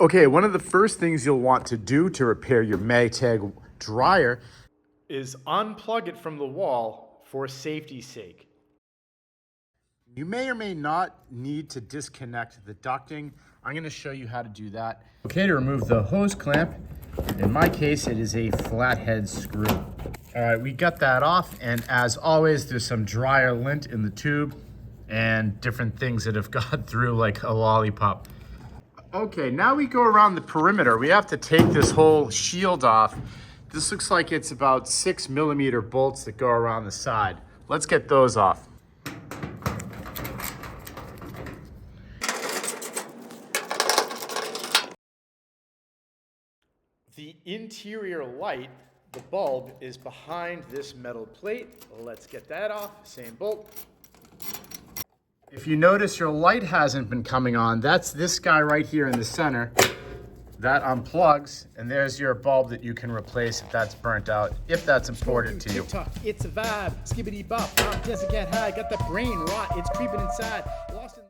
Okay, one of the first things you'll want to do to repair your Maytag dryer is unplug it from the wall for safety's sake. You may or may not need to disconnect the ducting. I'm going to show you how to do that. Okay, to remove the hose clamp, in my case, it is a flathead screw. All right, we got that off, and as always, there's some dryer lint in the tube and different things that have gone through like a lollipop. Okay, now we go around the perimeter. We have to take this whole shield off. This looks like it's about 6mm bolts that go around the side. Let's get those off. The interior light, the bulb, is behind this metal plate. Let's get that off, same bolt. If you notice your light hasn't been coming on, that's this guy right here in the center. That unplugs, and there's your bulb that you can replace if that's burnt out, if that's important to you. It's a vibe, skibbity bop, I'm just get high, got the brain rot, it's creeping inside.